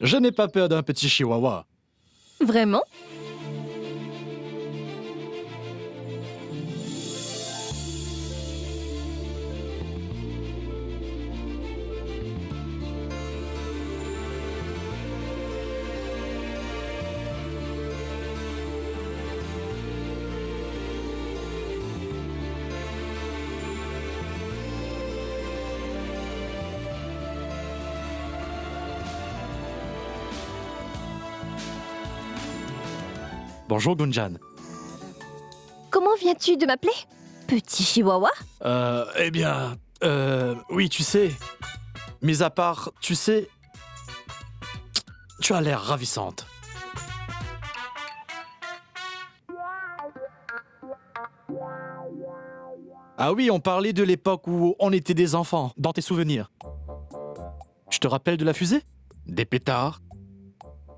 Je n'ai pas peur d'un petit chihuahua. Vraiment? Bonjour Gunjan. Comment viens-tu de m'appeler? Petit chihuahua? Oui, tu sais. Mis à part, tu sais, tu as l'air ravissante. Ah oui, on parlait de l'époque où on était des enfants, dans tes souvenirs. Tu te rappelles de la fusée? Des pétards?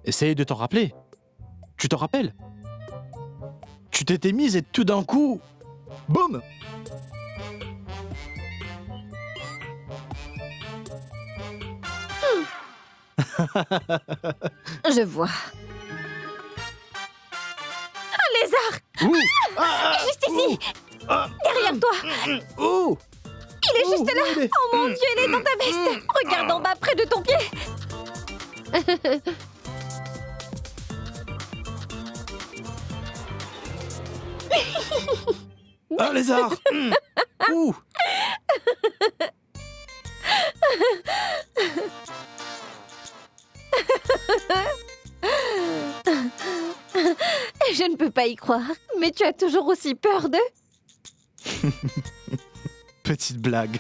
Essaye de t'en rappeler. Tu t'en rappelles? Tu t'étais mise et tout d'un coup, boum! Je vois. Un lézard! Ouh! Juste ici! Ah! Derrière toi! Oh! Il est juste là! où il est? Oh mon Dieu, il est dans ta veste! Regarde en bas, près de ton pied! Un lézard! Ouh! Je ne peux pas y croire, mais tu as toujours aussi peur d'eux? Petite blague.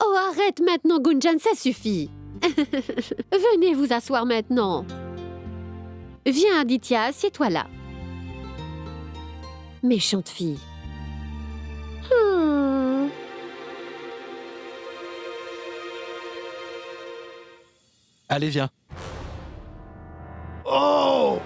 Oh, arrête maintenant, Gunjan, ça suffit. Venez vous asseoir maintenant. Viens, Aditya, assieds-toi là. Méchante fille. Hmm. Allez, viens. Oh!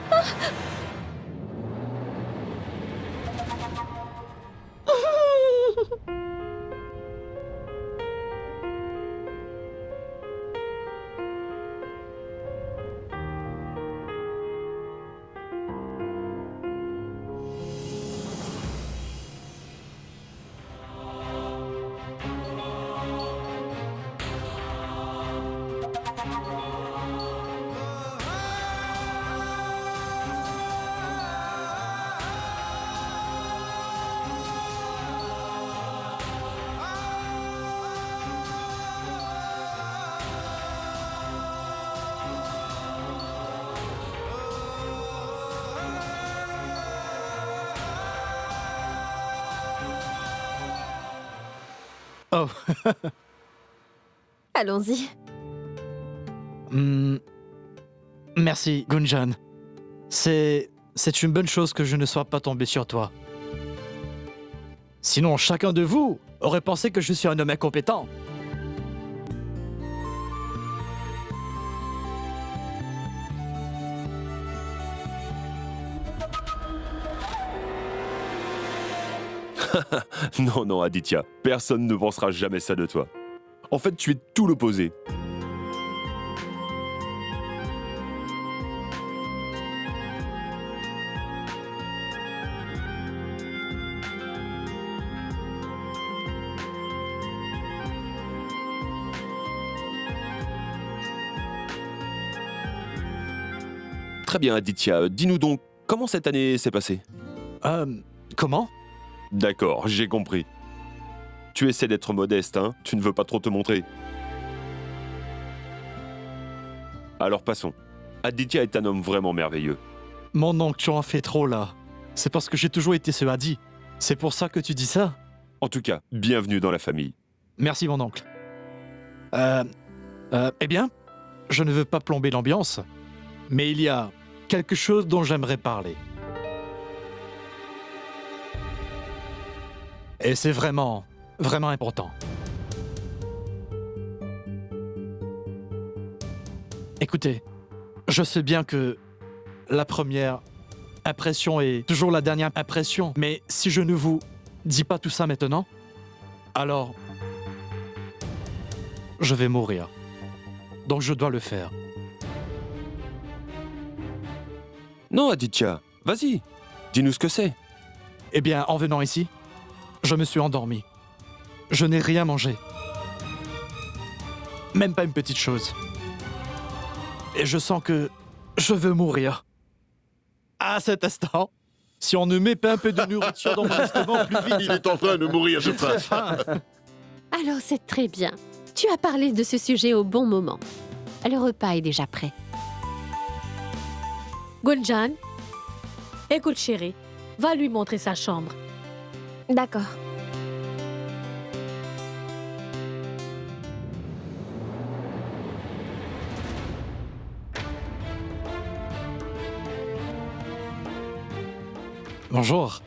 Oh. Allons-y. Merci, Gunjan. C'est une bonne chose que je ne sois pas tombé sur toi. Sinon, chacun de vous aurait pensé que je suis un homme incompétent. Non, non, Aditya, personne ne pensera jamais ça de toi. En fait, tu es tout l'opposé. Très bien, Aditya, dis-nous donc, comment cette année s'est passée? Comment? D'accord, j'ai compris. Tu essaies d'être modeste, hein? Tu ne veux pas trop te montrer. Alors passons. Aditya est un homme vraiment merveilleux. Mon oncle, tu en fais trop là. C'est parce que j'ai toujours été ce hadi. C'est pour ça que tu dis ça? En tout cas, bienvenue dans la famille. Merci, mon oncle. Eh bien, je ne veux pas plomber l'ambiance, mais il y a quelque chose dont j'aimerais parler. Et c'est vraiment, vraiment important. Écoutez, je sais bien que la première, impression est toujours la dernière impression. Mais si je ne vous dis pas tout ça maintenant, alors je vais mourir. Donc je dois le faire. Non, Aditya, vas-y. Dis-nous ce que c'est. Eh bien, en venant ici, je me suis endormi. Je n'ai rien mangé. Même pas une petite chose. Et je sens que je veux mourir. À cet instant, si on ne met pas un peu de nourriture dans mon estomac plus vite... Il est en train de mourir, je J'ai faim. Alors c'est très bien. Tu as parlé de ce sujet au bon moment. Le repas est déjà prêt. Gunjan, écoute chérie, va lui montrer sa chambre. D'accord. Bonjour,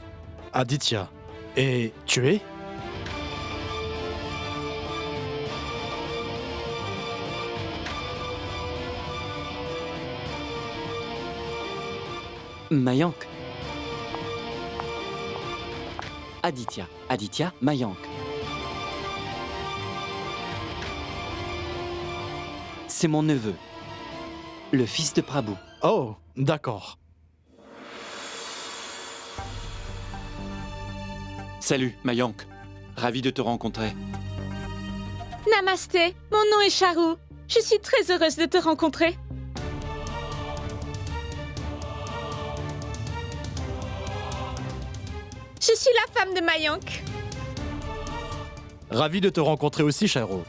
Aditya. Et tu es? Mayank. Aditya. Aditya Mayank. C'est mon neveu, le fils de Prabhu. Oh, d'accord. Salut, Mayank. Ravi de te rencontrer. Namasté, mon nom est Charu. Je suis très heureuse de te rencontrer. Je suis la femme de Mayank. Ravi de te rencontrer aussi, Charu.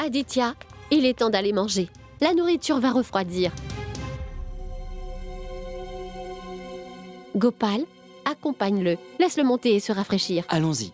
Aditya, il est temps d'aller manger. La nourriture va refroidir. Gopal, accompagne-le. Laisse-le monter et se rafraîchir. Allons-y.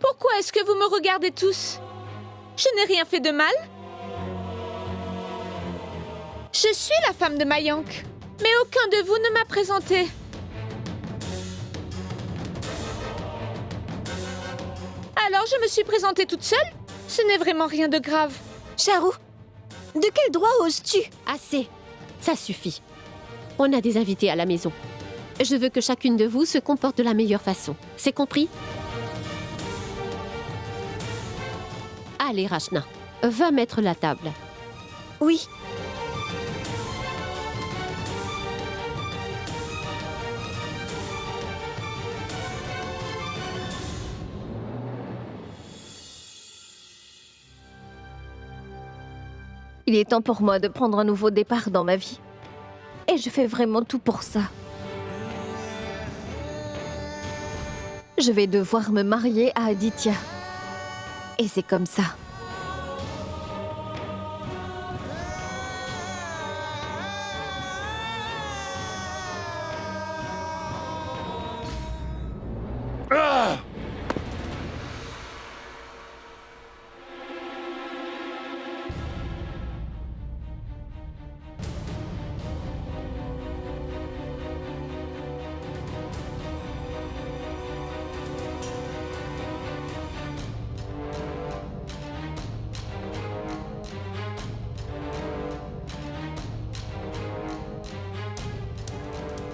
Pourquoi est-ce que vous me regardez tous? Je n'ai rien fait de mal. Je suis la femme de Mayank, mais aucun de vous ne m'a présenté. Alors je me suis présentée toute seule. Ce n'est vraiment rien de grave. Charu, de quel droit oses-tu? Assez. Ça suffit. On a des invités à la maison. Je veux que chacune de vous se comporte de la meilleure façon. C'est compris? Allez, Rachna, va mettre la table. Oui. Il est temps pour moi de prendre un nouveau départ dans ma vie. Et je fais vraiment tout pour ça. Je vais devoir me marier à Aditya. Et c'est comme ça.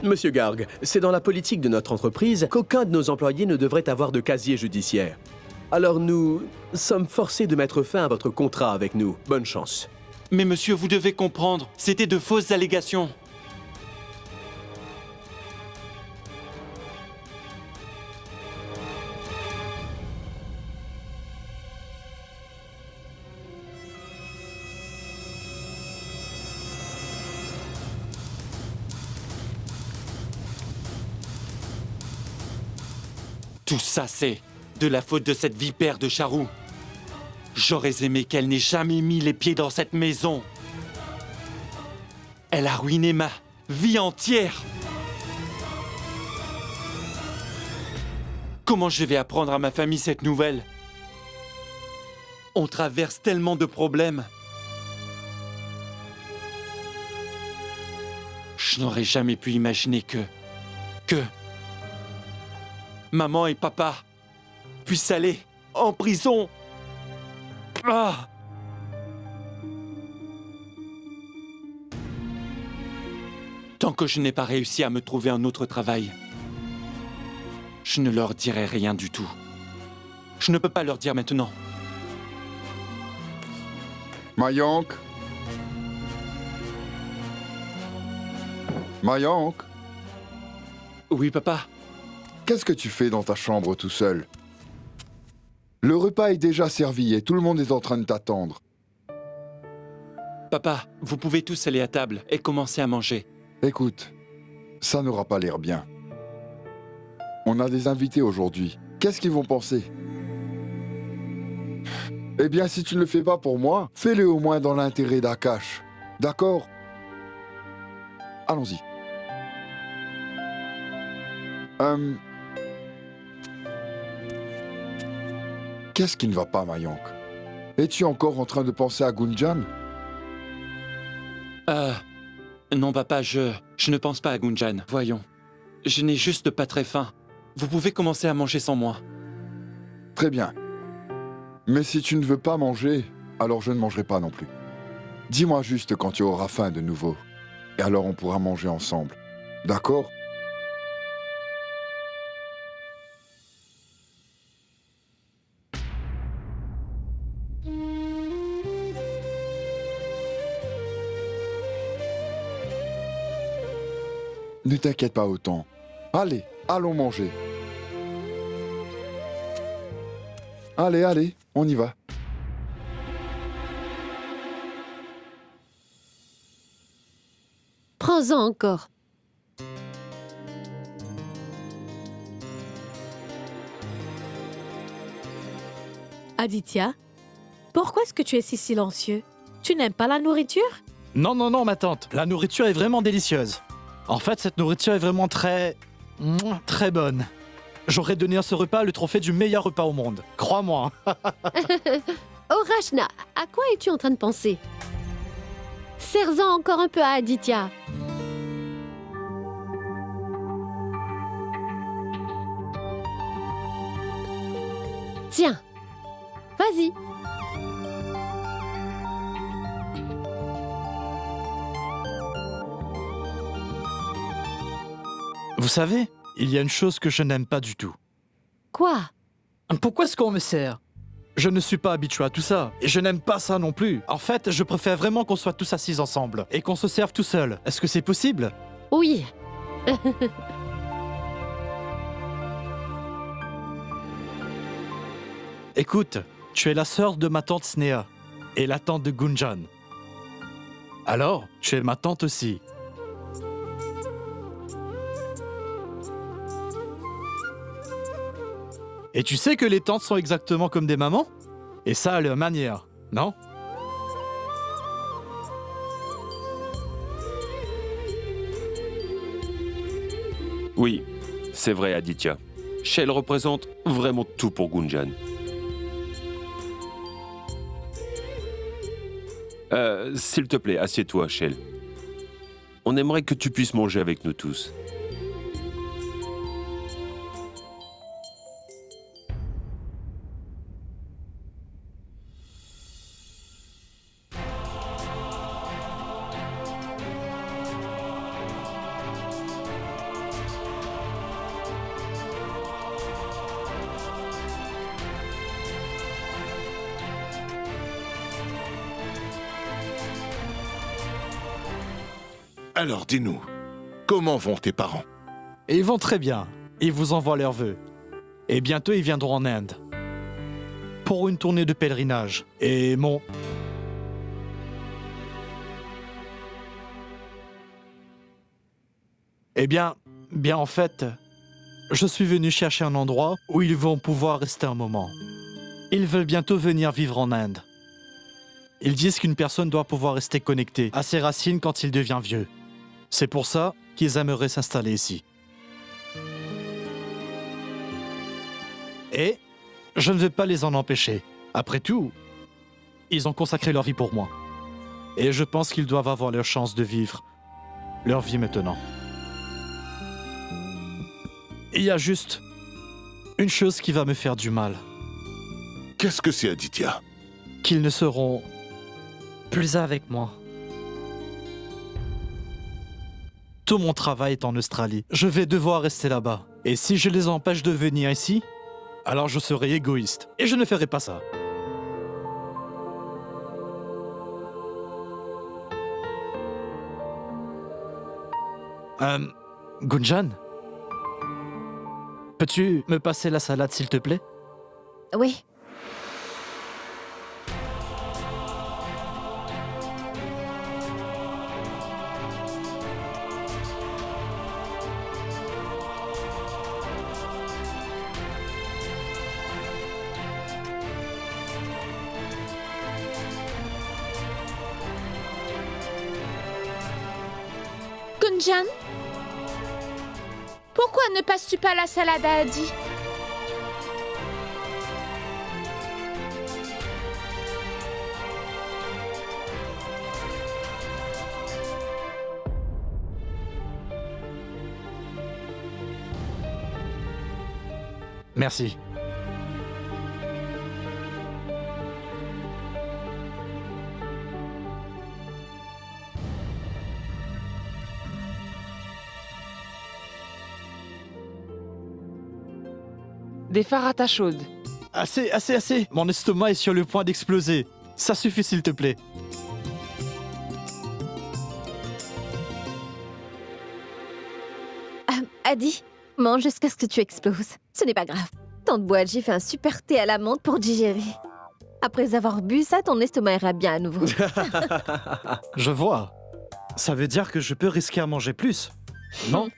Monsieur Garg, c'est dans la politique de notre entreprise qu'aucun de nos employés ne devrait avoir de casier judiciaire. Alors nous sommes forcés de mettre fin à votre contrat avec nous. Bonne chance. Mais monsieur, vous devez comprendre, c'était de fausses allégations. Tout ça, c'est de la faute de cette vipère de Charu. J'aurais aimé qu'elle n'ait jamais mis les pieds dans cette maison. Elle a ruiné ma vie entière. Comment je vais apprendre à ma famille cette nouvelle? On traverse tellement de problèmes. Je n'aurais jamais pu imaginer que maman et papa puissent aller en prison. Ah! Tant que je n'ai pas réussi à me trouver un autre travail, je ne leur dirai rien du tout. Je ne peux pas leur dire maintenant. Mayank? Mayank? Oui, papa. Qu'est-ce que tu fais dans ta chambre tout seul? Le repas est déjà servi et tout le monde est en train de t'attendre. Papa, vous pouvez tous aller à table et commencer à manger. Écoute, ça n'aura pas l'air bien. On a des invités aujourd'hui. Qu'est-ce qu'ils vont penser? Eh bien, si tu ne le fais pas pour moi, fais-le au moins dans l'intérêt d'Akash. D'accord? Allons-y. Qu'est-ce qui ne va pas, Mayank? Es-tu encore en train de penser à Gunjan? Non, papa, je ne pense pas à Gunjan. Voyons. Je n'ai juste pas très faim. Vous pouvez commencer à manger sans moi. Très bien. Mais si tu ne veux pas manger, alors je ne mangerai pas non plus. Dis-moi juste quand tu auras faim de nouveau. Et alors on pourra manger ensemble. D'accord? Ne t'inquiète pas autant. Allez, allons manger. Allez, allez, on y va. Prends-en encore. Aditya, pourquoi est-ce que tu es si silencieux? Tu n'aimes pas la nourriture? Non, non, non, ma tante. La nourriture est vraiment délicieuse. En fait, cette nourriture est vraiment très très bonne. J'aurais donné à ce repas le trophée du meilleur repas au monde. Crois-moi. Oh, Rachna, à quoi es-tu en train de penser? Sers-en encore un peu à Aditya. Tiens, vas-y. Vous savez, il y a une chose que je n'aime pas du tout. Quoi? Pourquoi est-ce qu'on me sert? Je ne suis pas habitué à tout ça. Et je n'aime pas ça non plus. En fait, je préfère vraiment qu'on soit tous assis ensemble et qu'on se serve tout seul. Est-ce que c'est possible? Oui. Écoute, tu es la sœur de ma tante Sneha et la tante de Gunjan. Alors, tu es ma tante aussi. Et tu sais que les tantes sont exactement comme des mamans? Et ça à leur manière, non? Oui, c'est vrai, Aditya. Shell représente vraiment tout pour Gunjan. S'il te plaît, assieds-toi, Shell. On aimerait que tu puisses manger avec nous tous. Alors dis-nous, comment vont tes parents? Et ils vont très bien. Ils vous envoient leurs vœux. Et bientôt, ils viendront en Inde. Pour une tournée de pèlerinage. Et mon... Eh bien en fait, je suis venu chercher un endroit où ils vont pouvoir rester un moment. Ils veulent bientôt venir vivre en Inde. Ils disent qu'une personne doit pouvoir rester connectée à ses racines quand il devient vieux. C'est pour ça qu'ils aimeraient s'installer ici. Et je ne vais pas les en empêcher. Après tout, ils ont consacré leur vie pour moi. Et je pense qu'ils doivent avoir leur chance de vivre leur vie maintenant. Il y a juste une chose qui va me faire du mal. Qu'est-ce que c'est, Aditya? Qu'ils ne seront plus avec moi. Tout mon travail est en Australie. Je vais devoir rester là-bas. Et si je les empêche de venir ici, alors je serai égoïste. Et je ne ferai pas ça. Gunjan? Peux-tu me passer la salade, s'il te plaît? Oui. Gunjan? Pourquoi ne passes-tu pas la salade à Adi? Merci. Des farata chaudes. Assez, assez, assez. Mon estomac est sur le point d'exploser. Ça suffit, s'il te plaît. Adi, mange jusqu'à ce que tu exploses. Ce n'est pas grave. Tante Boadji fait un super thé à la menthe pour digérer. Après avoir bu ça, ton estomac ira bien à nouveau. Je vois. Ça veut dire que je peux risquer à manger plus, non?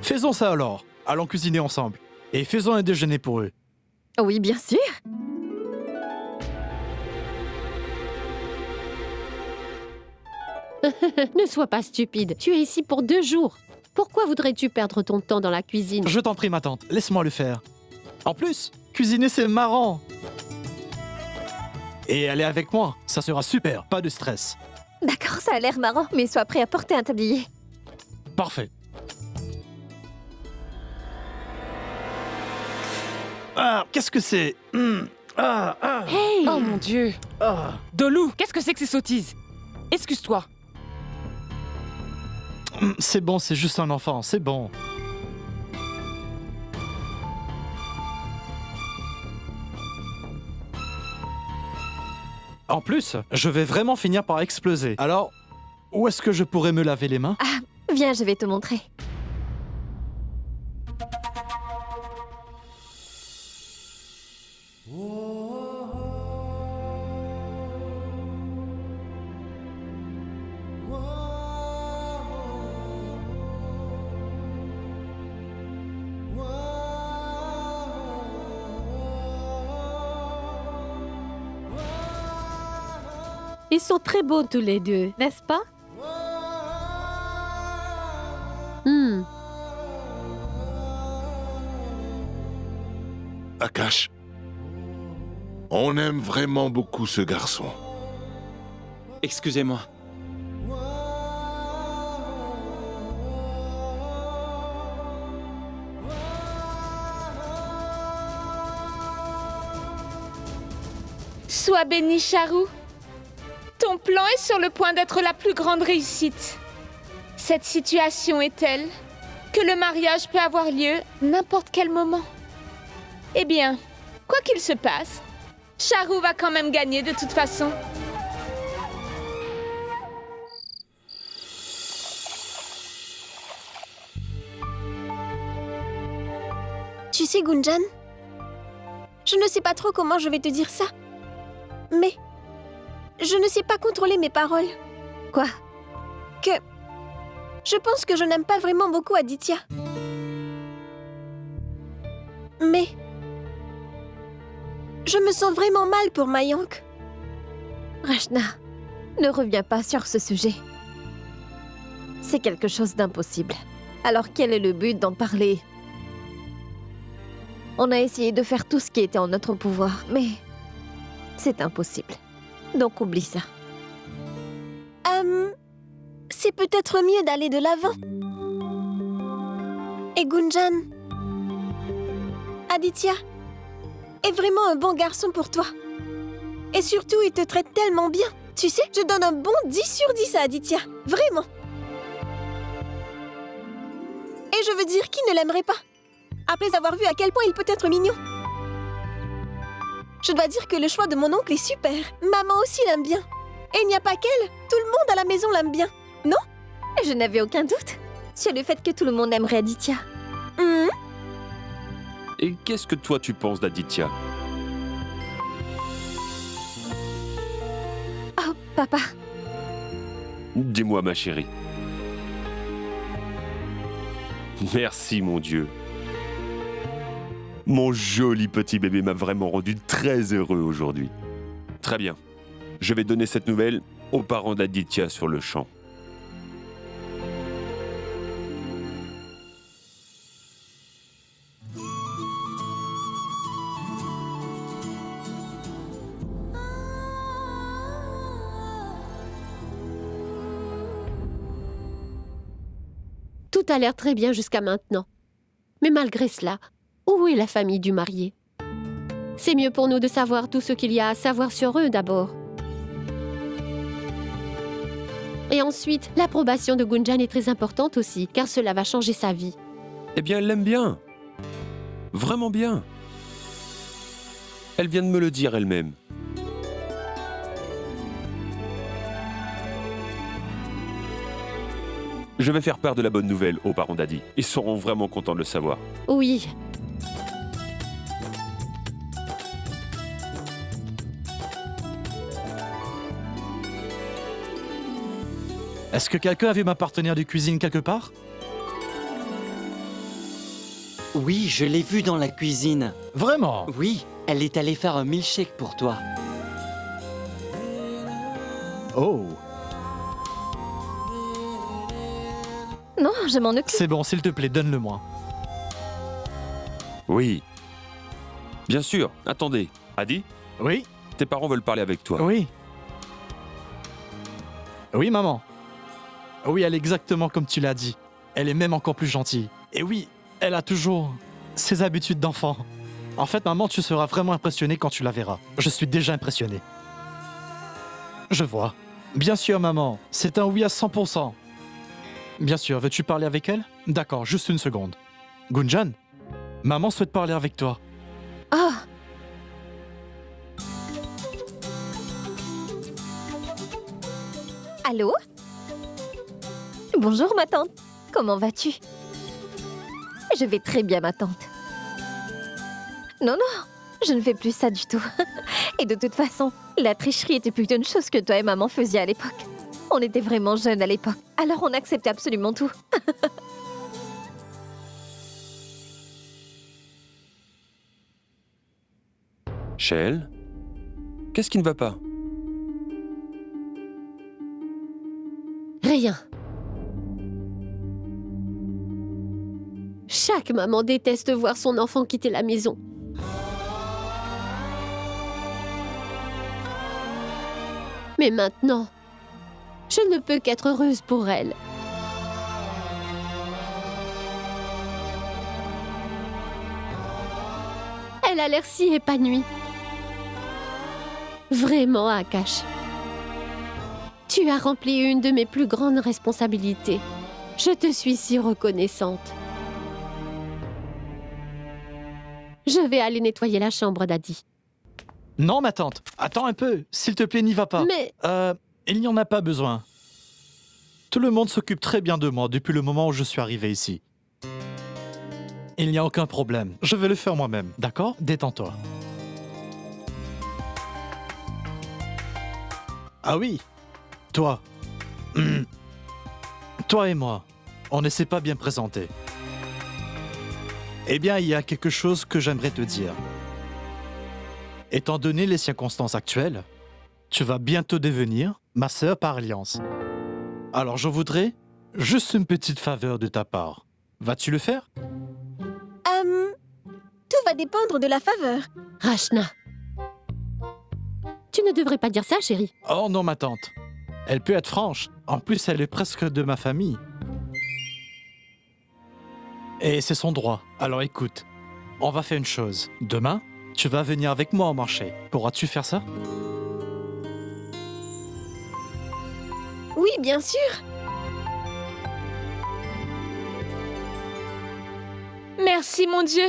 Faisons ça alors. Allons cuisiner ensemble. Et faisons un déjeuner pour eux. Oui, bien sûr. Ne sois pas stupide. Tu es ici pour 2 jours. Pourquoi voudrais-tu perdre ton temps dans la cuisine? Je t'en prie, ma tante. Laisse-moi le faire. En plus, cuisiner, c'est marrant. Et elle est avec moi. Ça sera super. Pas de stress. D'accord, ça a l'air marrant, mais sois prêt à porter un tablier. Parfait. Ah, qu'est-ce que c'est? Hey! Oh mon Dieu! Dolou, qu'est-ce que c'est que ces sottises? Excuse-toi. C'est bon, c'est juste un enfant, c'est bon. En plus, je vais vraiment finir par exploser. Alors, où est-ce que je pourrais me laver les mains? Ah, viens, je vais te montrer. Ils sont très beaux tous les deux, n'est-ce pas? Akash, on aime vraiment beaucoup ce garçon. Excusez-moi. Sois béni, Charou. Ton plan est sur le point d'être la plus grande réussite. Cette situation est telle que le mariage peut avoir lieu n'importe quel moment. Eh bien, quoi qu'il se passe, Charou va quand même gagner de toute façon. Tu sais, Gunjan, je ne sais pas trop comment je vais te dire ça, mais je ne sais pas contrôler mes paroles. Quoi? Je pense que je n'aime pas vraiment beaucoup Aditya. Mais... je me sens vraiment mal pour Mayank. Rachna, ne reviens pas sur ce sujet. C'est quelque chose d'impossible. Alors quel est le but d'en parler? On a essayé de faire tout ce qui était en notre pouvoir, mais c'est impossible. Donc oublie ça. C'est peut-être mieux d'aller de l'avant. Et Gunjan, Aditya est vraiment un bon garçon pour toi. Et surtout, il te traite tellement bien. Tu sais, je donne un bon 10 sur 10 à Aditya. Vraiment. Et je veux dire, qui ne l'aimerait pas? Après avoir vu à quel point il peut être mignon. Je dois dire que le choix de mon oncle est super. Maman aussi l'aime bien. Et il n'y a pas qu'elle. Tout le monde à la maison l'aime bien. Non? Je n'avais aucun doute sur le fait que tout le monde aimerait Aditya. Et qu'est-ce que toi tu penses d'Aditya? Oh, papa. Dis-moi, ma chérie. Merci, mon Dieu. Mon joli petit bébé m'a vraiment rendu très heureux aujourd'hui. Très bien. Je vais donner cette nouvelle aux parents d'Aditya sur le champ. Tout a l'air très bien jusqu'à maintenant. Mais malgré cela, où est la famille du marié? C'est mieux pour nous de savoir tout ce qu'il y a à savoir sur eux d'abord. Et ensuite, l'approbation de Gunjan est très importante aussi, car cela va changer sa vie. Eh bien, elle l'aime bien. Vraiment bien. Elle vient de me le dire elle-même. Je vais faire part de la bonne nouvelle aux parents d'Adi. Ils seront vraiment contents de le savoir. Oui. Est-ce que quelqu'un a vu ma partenaire de cuisine quelque part? Oui, je l'ai vue dans la cuisine. Vraiment? Oui, elle est allée faire un milkshake pour toi. Oh. Non, je m'en occupe. C'est bon, s'il te plaît, donne-le-moi. Oui. Bien sûr. Attendez. Adi? Oui? Tes parents veulent parler avec toi. Oui. Oui, maman. Oui, elle est exactement comme tu l'as dit. Elle est même encore plus gentille. Et oui, elle a toujours ses habitudes d'enfant. En fait, maman, tu seras vraiment impressionnée quand tu la verras. Je suis déjà impressionné. Je vois. Bien sûr, maman. C'est un oui à 100%. Bien sûr, veux-tu parler avec elle? D'accord, juste une seconde. Gunjan, maman souhaite parler avec toi. Oh. Allô? Bonjour, ma tante. Comment vas-tu? Je vais très bien, ma tante. Non, non, je ne fais plus ça du tout. Et de toute façon, la tricherie était plutôt une chose que toi et maman faisiez à l'époque. On était vraiment jeunes à l'époque, alors on acceptait absolument tout. Shell? Qu'est-ce qui ne va pas? Rien. Chaque maman déteste voir son enfant quitter la maison. Mais maintenant, je ne peux qu'être heureuse pour elle. Elle a l'air si épanouie. Vraiment, Akash. Tu as rempli une de mes plus grandes responsabilités. Je te suis si reconnaissante. Je vais aller nettoyer la chambre d'Adi. Non, ma tante. Attends un peu. S'il te plaît, n'y va pas. Mais... il n'y en a pas besoin. Tout le monde s'occupe très bien de moi depuis le moment où je suis arrivé ici. Il n'y a aucun problème. Je vais le faire moi-même, d'accord? Détends-toi. Ah oui, toi. Toi et moi, on ne s'est pas bien présenté. Eh bien, il y a quelque chose que j'aimerais te dire. Étant donné les circonstances actuelles, tu vas bientôt devenir ma sœur par alliance. Alors je voudrais juste une petite faveur de ta part. Vas-tu le faire? Tout va dépendre de la faveur. Rachna. Tu ne devrais pas dire ça, chérie. Oh non, ma tante. Elle peut être franche. En plus, elle est presque de ma famille. Et c'est son droit. Alors écoute, on va faire une chose. Demain, tu vas venir avec moi au marché. Pourras-tu faire ça? Oui, bien sûr. Merci, mon Dieu.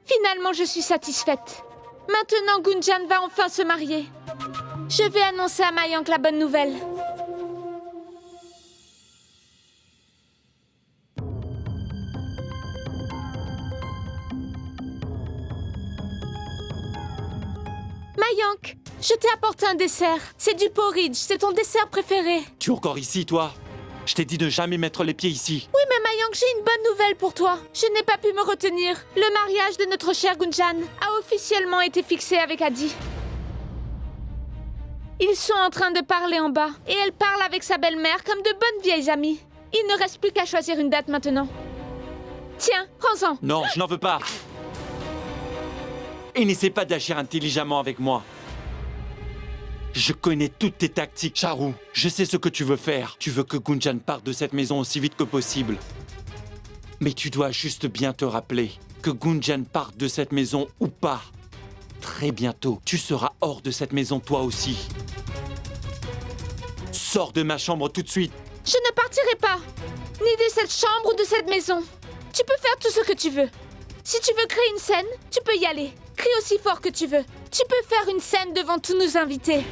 Finalement, je suis satisfaite. Maintenant, Gunjan va enfin se marier. Je vais annoncer à Mayank la bonne nouvelle. Mayank, je t'ai apporté un dessert. C'est du porridge, c'est ton dessert préféré. Tu es encore ici, toi? Je t'ai dit de jamais mettre les pieds ici. Oui, mais Mayank, j'ai une bonne nouvelle pour toi. Je n'ai pas pu me retenir. Le mariage de notre cher Gunjan a officiellement été fixé avec Adi. Ils sont en train de parler en bas, et elle parle avec sa belle-mère comme de bonnes vieilles amies. Il ne reste plus qu'à choisir une date maintenant. Tiens, prends-en. Non, je n'en veux pas. Et n'essaie pas d'agir intelligemment avec moi. Je connais toutes tes tactiques, Charu. Je sais ce que tu veux faire. Tu veux que Gunjan parte de cette maison aussi vite que possible. Mais tu dois juste bien te rappeler que Gunjan parte de cette maison ou pas. Très bientôt, tu seras hors de cette maison toi aussi. Sors de ma chambre tout de suite. Je ne partirai pas. Ni de cette chambre ou de cette maison. Tu peux faire tout ce que tu veux. Si tu veux créer une scène, tu peux y aller. Crie aussi fort que tu veux. Tu peux faire une scène devant tous nos invités.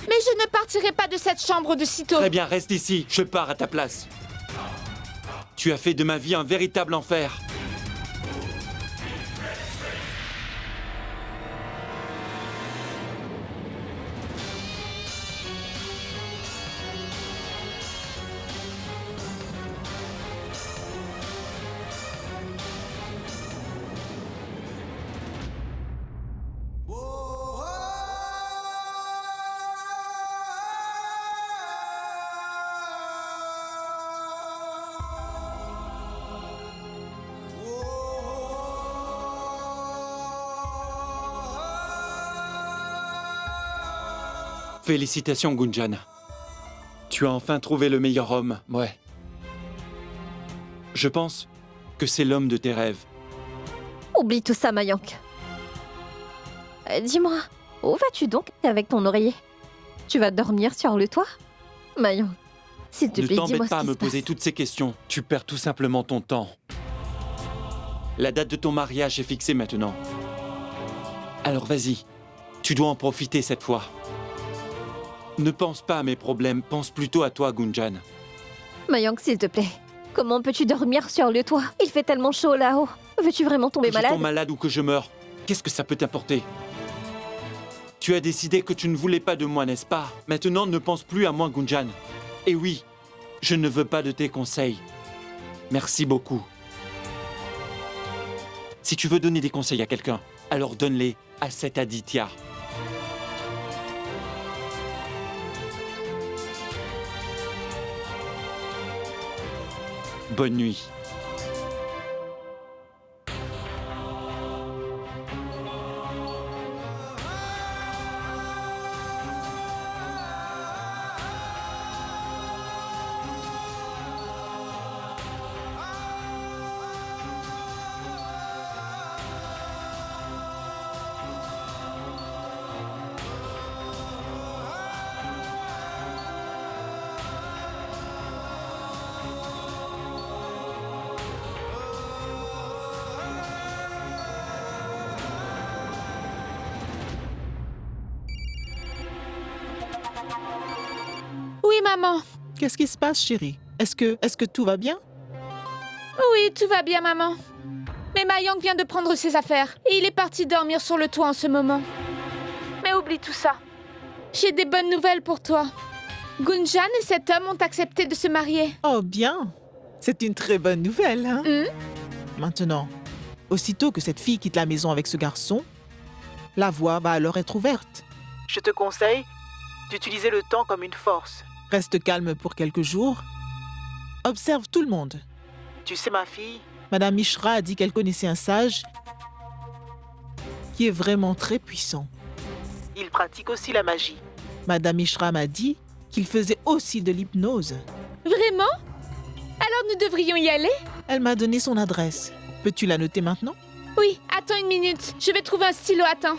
Mais je ne partirai pas de cette chambre de sitôt. Très bien, reste ici. Je pars à ta place. Tu as fait de ma vie un véritable enfer. Félicitations, Gunjan. Tu as enfin trouvé le meilleur homme, ouais. Je pense que c'est l'homme de tes rêves. Oublie tout ça, Mayank. Dis-moi, où vas-tu donc avec ton oreiller? Tu vas dormir sur le toit? Mayank, s'il te Ne plaît, dis-moi t'embête ce pas à qui me se passe. poser toutes ces questions. Tu perds tout simplement ton temps. La date de ton mariage est fixée maintenant. Alors vas-y, tu dois en profiter cette fois. Ne pense pas à mes problèmes, pense plutôt à toi, Gunjan. Mayank, s'il te plaît, comment peux-tu dormir sur le toit? Il fait tellement chaud là-haut. Veux-tu vraiment tomber Que je malade? tombe malade ou que je meure, qu'est-ce que ça peut t'apporter? Tu as décidé que tu ne voulais pas de moi, n'est-ce pas? Maintenant, ne pense plus à moi, Gunjan. Et oui, je ne veux pas de tes conseils. Merci beaucoup. Si tu veux donner des conseils à quelqu'un, alors donne-les à cet Aditya. Bonne nuit. Oui, maman. Qu'est-ce qui se passe, chérie? Est-ce que tout va bien? Oui, tout va bien, maman. Mais Mayank vient de prendre ses affaires et il est parti dormir sur le toit en ce moment. Mais oublie tout ça. J'ai des bonnes nouvelles pour toi. Gunjan et cet homme ont accepté de se marier. Oh, bien. C'est une très bonne nouvelle, hein? Maintenant, aussitôt que cette fille quitte la maison avec ce garçon, la voie va alors être ouverte. Je te conseille d'utiliser le temps comme une force. Reste calme pour quelques jours. Observe tout le monde. Tu sais, ma fille, Madame Mishra a dit qu'elle connaissait un sage qui est vraiment très puissant. Il pratique aussi la magie. Madame Mishra m'a dit qu'il faisait aussi de l'hypnose. Vraiment? Alors nous devrions y aller? Elle m'a donné son adresse. Peux-tu la noter maintenant? Oui, attends une minute. Je vais trouver un stylo à temps.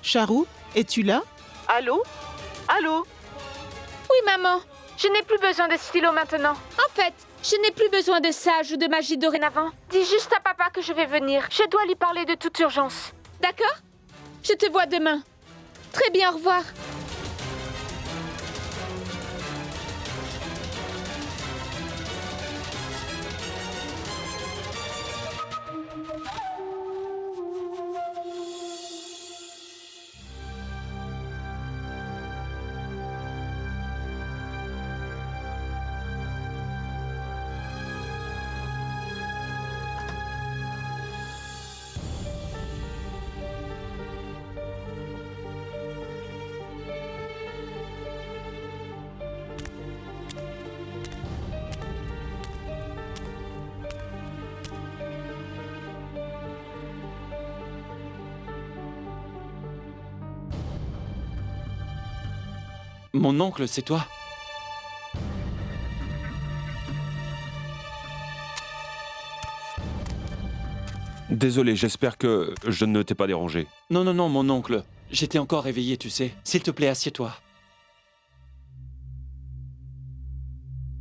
Charou, es-tu là? Allô? Allô? Oui, maman. Je n'ai plus besoin de stylo maintenant. En fait, je n'ai plus besoin de sage ou de magie dorénavant. Dis juste à papa que je vais venir. Je dois lui parler de toute urgence. D'accord? Je te vois demain. Très bien, au revoir. Mon oncle, c'est toi? Désolé, j'espère que je ne t'ai pas dérangé. Non, non, non, mon oncle. J'étais encore réveillé, tu sais. S'il te plaît, assieds-toi.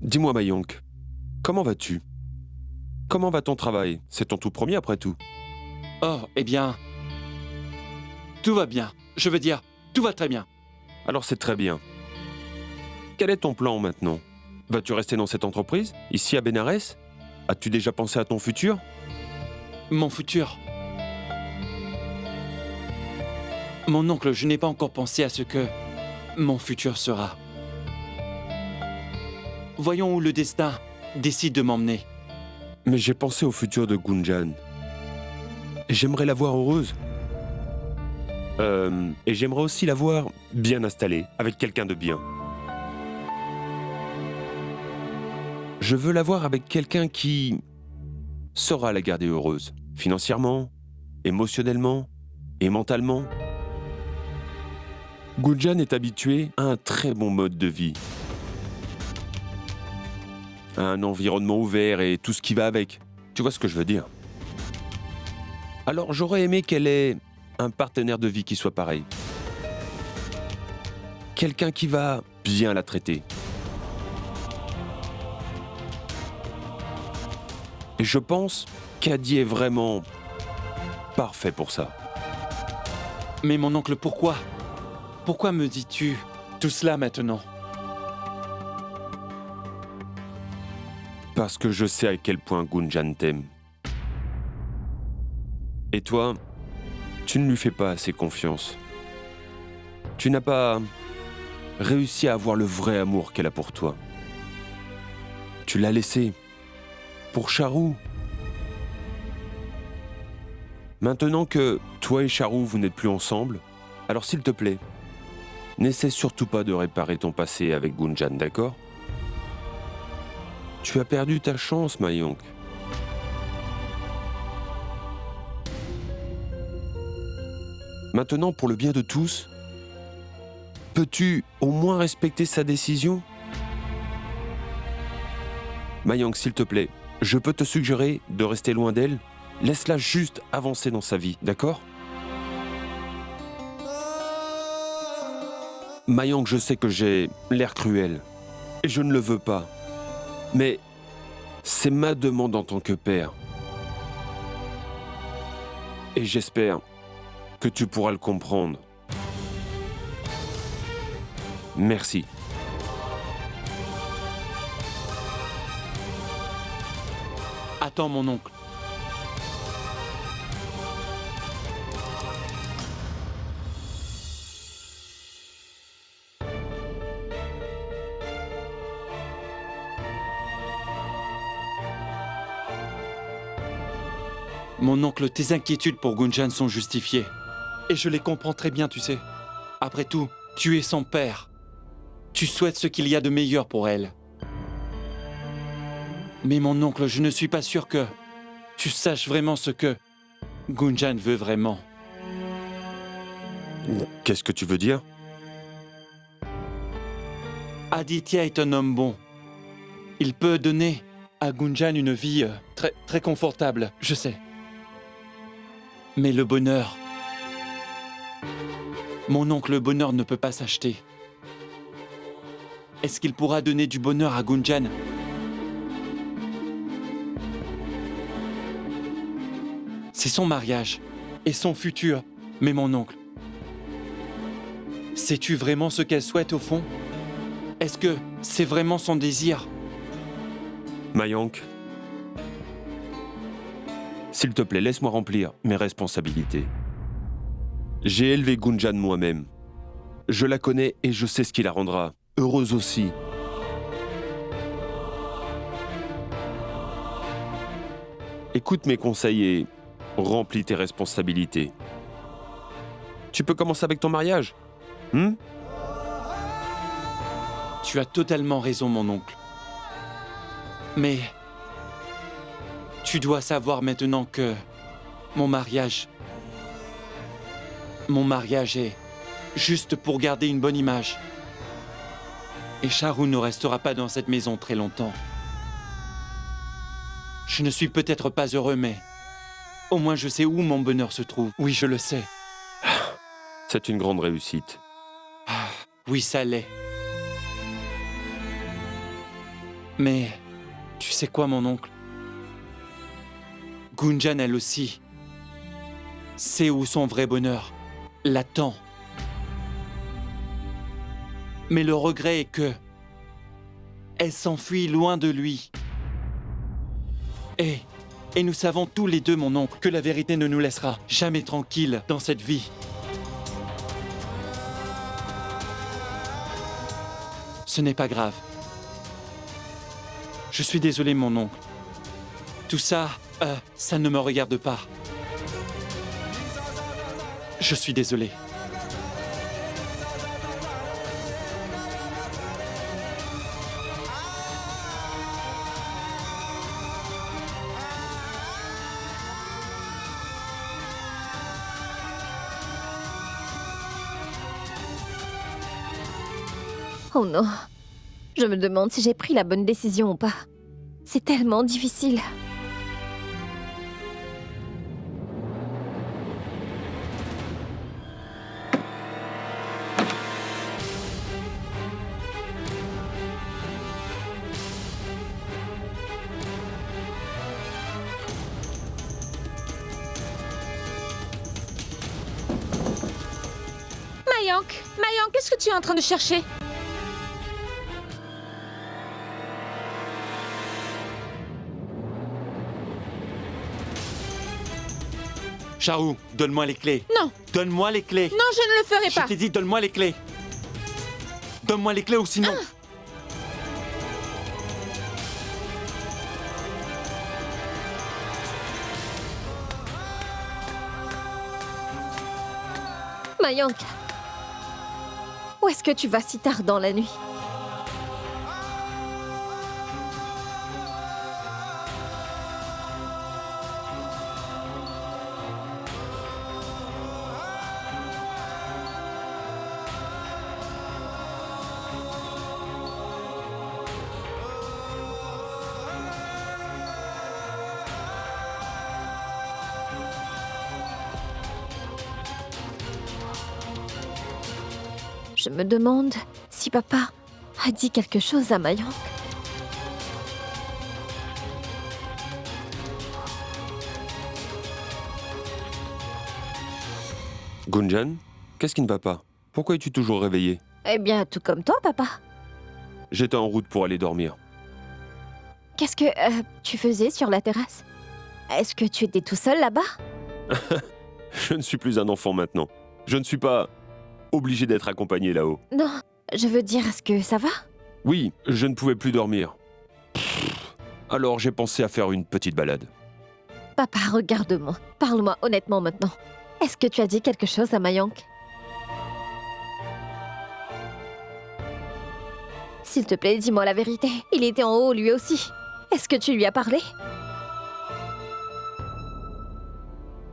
Dis-moi, Mayonk, comment vas-tu? Comment va ton travail? C'est ton tout premier après tout. Oh, eh bien... Tout va bien. Je veux dire, tout va très bien. Alors c'est très bien. Quel est ton plan maintenant? Vas-tu rester dans cette entreprise, ici à Bénarès? As-tu déjà pensé à ton futur? Mon futur? Mon oncle, je n'ai pas encore pensé à ce que mon futur sera. Voyons où le destin décide de m'emmener. Mais j'ai pensé au futur de Gunjan. J'aimerais la voir heureuse. Et j'aimerais aussi la voir bien installée, avec quelqu'un de bien. Je veux la voir avec quelqu'un qui saura la garder heureuse, financièrement, émotionnellement et mentalement. Gunjan est habituée à un très bon mode de vie, à un environnement ouvert et tout ce qui va avec. Tu vois ce que je veux dire? Alors j'aurais aimé qu'elle ait un partenaire de vie qui soit pareil. Quelqu'un qui va bien la traiter. Et je pense qu'Adi est vraiment parfait pour ça. Mais mon oncle, pourquoi? Pourquoi me dis-tu tout cela maintenant? Parce que je sais à quel point Gunjan t'aime. Et toi, tu ne lui fais pas assez confiance. Tu n'as pas réussi à avoir le vrai amour qu'elle a pour toi. Tu l'as laissé pour Charou. Maintenant que toi et Charou, vous n'êtes plus ensemble, alors s'il te plaît, n'essaie surtout pas de réparer ton passé avec Gunjan, d'accord? Tu as perdu ta chance, Mayonk. Maintenant, pour le bien de tous, peux-tu au moins respecter sa décision? Mayonk, s'il te plaît, je peux te suggérer de rester loin d'elle. Laisse-la juste avancer dans sa vie, d'accord? Mayonk, je sais que j'ai l'air cruel, et je ne le veux pas. Mais C'est ma demande en tant que père. Et j'espère que tu pourras le comprendre. Merci. Attends, mon oncle. Mon oncle, tes inquiétudes pour Gunjan sont justifiées. Et je les comprends très bien, tu sais. Après tout, tu es son père. Tu souhaites ce qu'il y a de meilleur pour elle. Mais mon oncle, je ne suis pas sûr que tu saches vraiment ce que Gunjan veut vraiment. Qu'est-ce que tu veux dire? Aditya est un homme bon. Il peut donner à Gunjan une vie très confortable, je sais. Mais le bonheur... Mon oncle, le bonheur ne peut pas s'acheter. Est-ce qu'il pourra donner du bonheur à Gunjan? C'est son mariage et son futur. Mais mon oncle, sais-tu vraiment ce qu'elle souhaite au fond? Est-ce que c'est vraiment son désir? Mayank, s'il te plaît, laisse-moi remplir mes responsabilités. J'ai élevé Gunjan moi-même. Je la connais et je sais ce qui la rendra heureuse aussi. Écoute mes conseils et remplis tes responsabilités. Tu peux commencer avec ton mariage, Tu as totalement raison, mon oncle. Mais tu dois savoir maintenant que mon mariage est juste pour garder une bonne image. Et Charu ne restera pas dans cette maison très longtemps. Je ne suis peut-être pas heureux, mais au moins je sais où mon bonheur se trouve. Oui, je le sais. C'est une grande réussite. Oui, ça l'est. Mais tu sais quoi, mon oncle? Gunjan, elle aussi, sait où son vrai bonheur l'attend. Mais le regret est que elle s'enfuit loin de lui. Et nous savons tous les deux, mon oncle, que la vérité ne nous laissera jamais tranquilles dans cette vie. Ce n'est pas grave. Je suis désolé, mon oncle. Tout ça, ça ne me regarde pas. Je suis désolé. Oh non. Je me demande si j'ai pris la bonne décision ou pas. C'est tellement difficile. Mayank, qu'est-ce que tu es en train de chercher? Charu, donne-moi les clés. Non. Donne-moi les clés. Non, je ne le ferai pas. Je t'ai dit, donne-moi les clés. Donne-moi les clés ou sinon... Mayank, où est-ce que tu vas si tard dans la nuit? Je me demande si papa a dit quelque chose à Mayank. Gunjan, qu'est-ce qui ne va pas? Pourquoi es-tu toujours réveillé? Eh bien, tout comme toi, papa. J'étais en route pour aller dormir. Qu'est-ce que tu faisais sur la terrasse? Est-ce que tu étais tout seul là-bas? Je ne suis plus un enfant maintenant. Je ne suis pas obligé d'être accompagné là-haut. Non, je veux dire, est-ce que ça va? Oui, je ne pouvais plus dormir. Alors j'ai pensé à faire une petite balade. Papa, regarde-moi. Parle-moi honnêtement maintenant. Est-ce que tu as dit quelque chose à Mayank? S'il te plaît, dis-moi la vérité. Il était en haut, lui aussi. Est-ce que tu lui as parlé?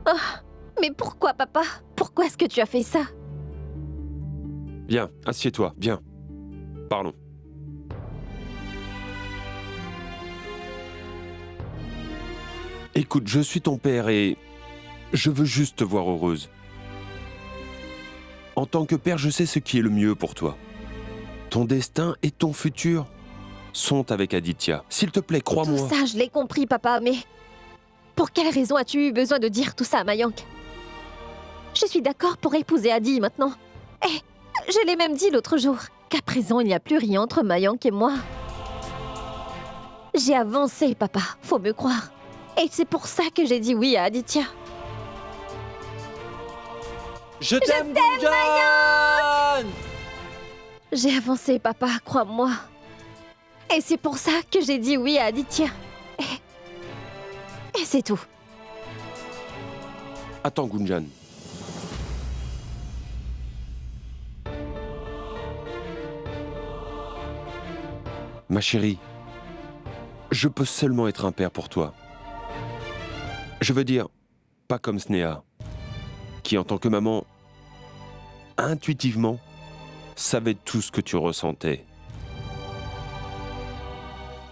Oh, mais pourquoi, papa? Pourquoi est-ce que tu as fait ça? Viens, assieds-toi, viens. Parlons. Écoute, je suis ton père et je veux juste te voir heureuse. En tant que père, je sais ce qui est le mieux pour toi. Ton destin et ton futur sont avec Aditya. S'il te plaît, crois-moi. Tout ça, je l'ai compris, papa, mais... Pour quelle raison as-tu eu besoin de dire tout ça à Mayank? Je suis d'accord pour épouser Adi maintenant. Eh, je l'ai même dit l'autre jour, qu'à présent, il n'y a plus rien entre Mayank et moi. J'ai avancé, papa, faut me croire. Et c'est pour ça que j'ai dit oui à Aditya. Je t'aime, Gunjan! J'ai avancé, papa, crois-moi. Et c'est pour ça que j'ai dit oui à Aditya. Et c'est tout. Attends, Gunjan. Ma chérie, je peux seulement être un père pour toi. Je veux dire, pas comme Sneha, qui en tant que maman, intuitivement, savait tout ce que tu ressentais.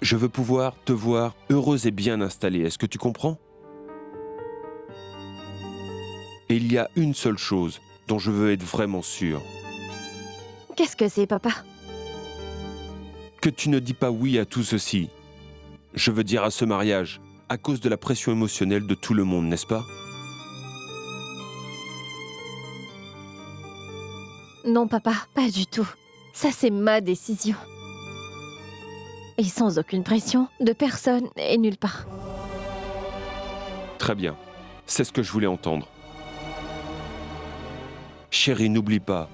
Je veux pouvoir te voir heureuse et bien installée, est-ce que tu comprends? Et il y a une seule chose dont je veux être vraiment sûr. Qu'est-ce que c'est, papa? Que tu ne dis pas oui à tout ceci. Je veux dire à ce mariage, à cause de la pression émotionnelle de tout le monde, n'est-ce pas? Non, papa, pas du tout. Ça, c'est ma décision. Et sans aucune pression, de personne et nulle part. Très bien. C'est ce que je voulais entendre. Chérie, n'oublie pas.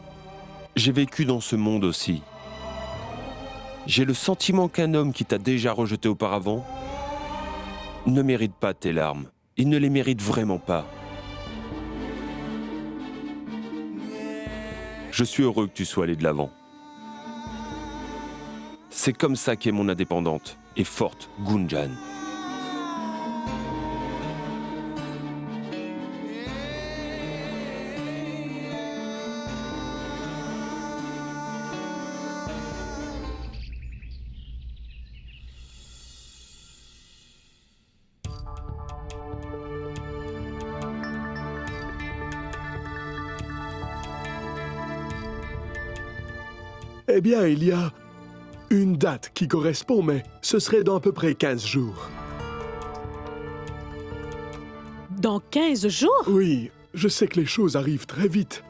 J'ai vécu dans ce monde aussi. J'ai le sentiment qu'un homme qui t'a déjà rejeté auparavant ne mérite pas tes larmes. Il ne les mérite vraiment pas. Je suis heureux que tu sois allé de l'avant. C'est comme ça qu'est mon indépendante et forte Gunjan. Eh bien, il y a une date qui correspond, mais ce serait dans à peu près 15 jours. Dans 15 jours? Oui, je sais que les choses arrivent très vite.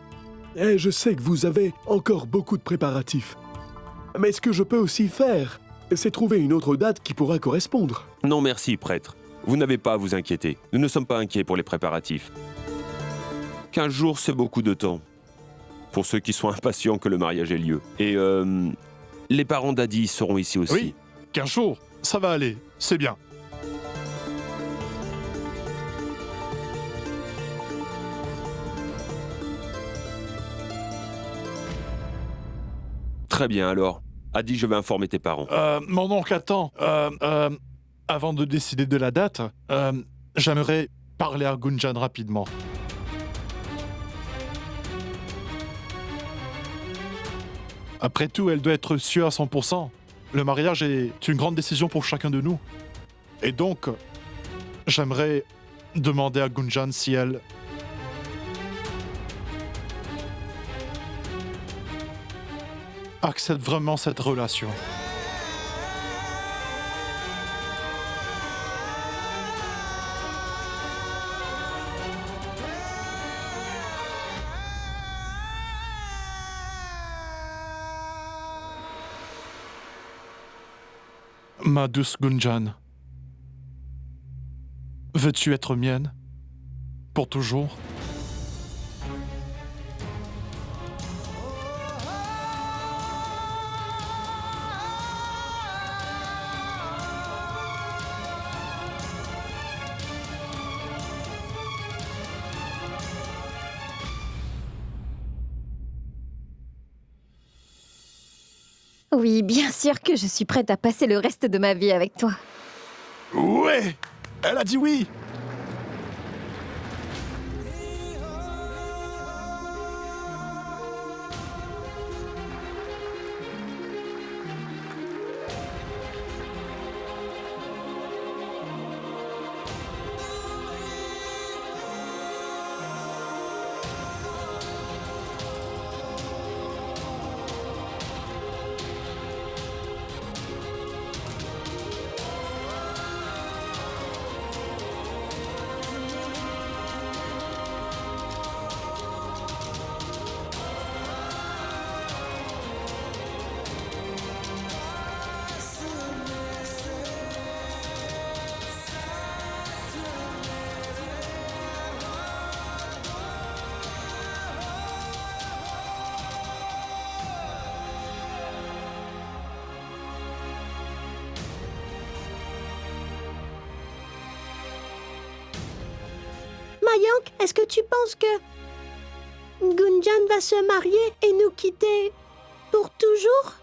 Et je sais que vous avez encore beaucoup de préparatifs. Mais ce que je peux aussi faire, c'est trouver une autre date qui pourra correspondre. Non merci, prêtre. Vous n'avez pas à vous inquiéter. Nous ne sommes pas inquiets pour les préparatifs. 15 jours, c'est beaucoup de temps. Pour ceux qui sont impatients que le mariage ait lieu. Et les parents d'Adi seront ici aussi. Oui, 15 jours, ça va aller, c'est bien. Très bien alors. Adi, je vais informer tes parents. Mon oncle, attends. Avant de décider de la date, j'aimerais parler à Gunjan rapidement. Après tout, elle doit être sûre à 100%. Le mariage est une grande décision pour chacun de nous. Et donc, j'aimerais demander à Gunjan si elle... accepte vraiment cette relation. Ma douce Gunjan, veux-tu être mienne pour toujours? Oui, bien sûr que je suis prête à passer le reste de ma vie avec toi. Ouais, elle a dit oui. Mayank, est-ce que tu penses que Gunjan va se marier et nous quitter pour toujours?